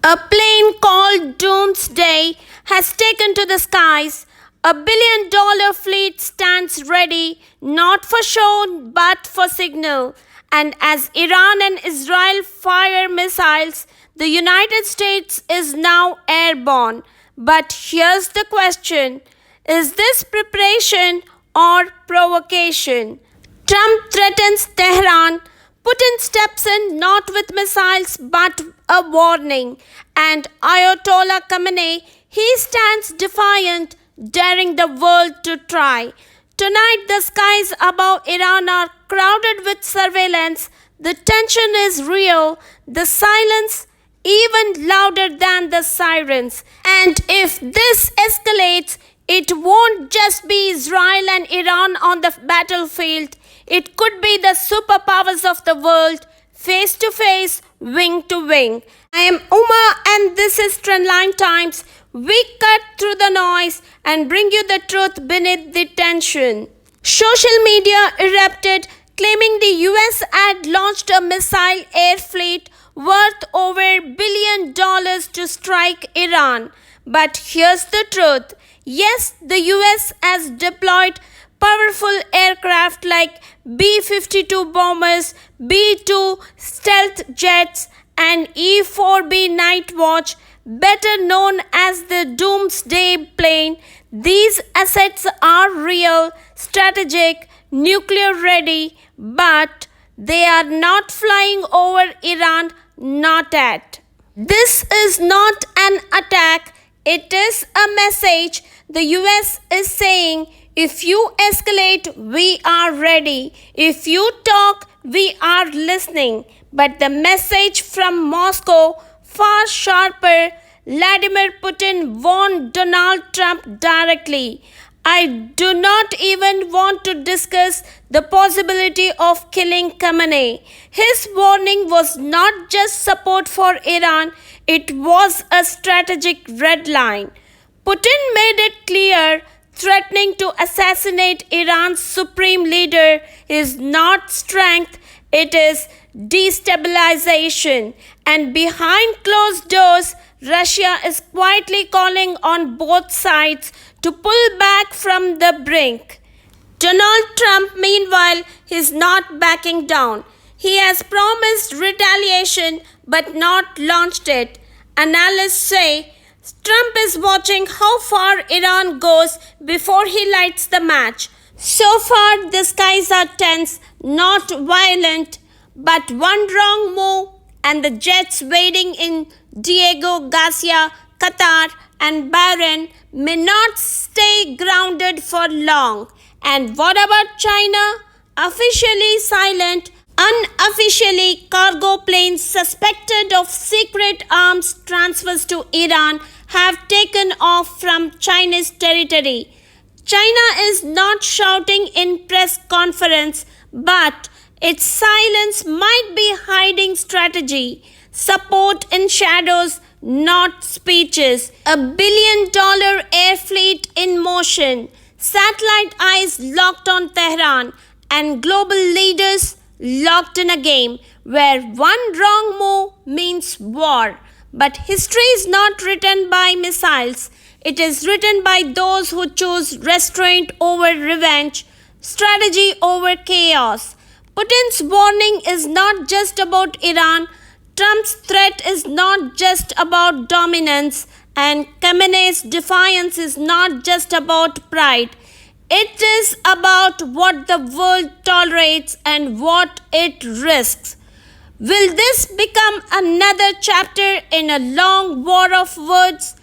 A plane called Doomsday has taken to the skies. $1 billion fleet stands ready, not for show but for signal. And as Iran and Israel fire missiles, the United States is now airborne. But here's the question: is this preparation or provocation? Trump threatens Tehran. Putin steps in not with missiles but a warning. And Ayatollah Khamenei, he stands defiant, daring the world to try. Tonight, the skies above Iran are crowded with surveillance. The tension is real, the silence even louder than the sirens. And if this escalates, it won't just be Israel and Iran on the battlefield. It could be the superpowers of the world, face to face, wing to wing. I am Uma and this is Trendline Times. We cut through the noise and bring you the truth beneath the tension. Social media erupted, claiming the US had launched a missile air fleet worth over $1 billion to strike Iran. But here's the truth. Yes, the US has deployed powerful aircraft like B-52 bombers, B-2 stealth jets, and E-4B Night Watch, better known as the Doomsday plane. These assets are real, strategic, nuclear ready, but they are not flying over Iran, not yet. This is not an attack, it is a message. The US is saying, if you escalate, we are ready. If you talk, we are listening. But the message from Moscow, far sharper. Vladimir Putin warned Donald Trump directly. I do not even want to discuss the possibility of killing Khamenei. His warning was not just support for Iran, it was a strategic red line. Putin made it clear threatening to assassinate Iran's supreme leader is not strength, it is destabilization. And behind closed doors, Russia is quietly calling on both sides to pull back from the brink. Donald Trump, meanwhile, is not backing down. He has promised retaliation but not launched it. Analysts say Trump is watching how far Iran goes before he lights the match. So far, the skies are tense, not violent, but one wrong move and the jets waiting in Diego Garcia, Qatar, and Bahrain may not stay grounded for long. And what about China? Officially silent, unofficially, cargo planes suspected of secret arms transfers to Iran have taken off from Chinese territory. China is not shouting in press conference, but its silence might be hiding strategy, support in shadows, not speeches. $1 billion air fleet in motion, satellite eyes locked on Tehran, and global leaders locked in a game where one wrong move means war. But history is not written by missiles. It is written by those who choose restraint over revenge, strategy over chaos. Putin's warning is not just about Iran. Trump's threat is not just about dominance. And Khamenei's defiance is not just about pride. It is about what the world tolerates and what it risks. Will this become another chapter in a long war of words,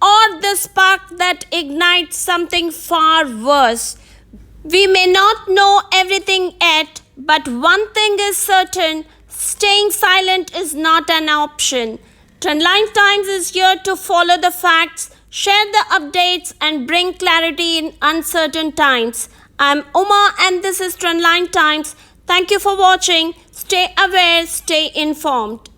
or the spark that ignites something far worse? We may not know everything yet, but one thing is certain: staying silent is not an option. Trendline Times is here to follow the facts, share the updates, and bring clarity in uncertain times. I'm Uma and this is Trendline Times. Thank you for watching. Stay aware, stay informed.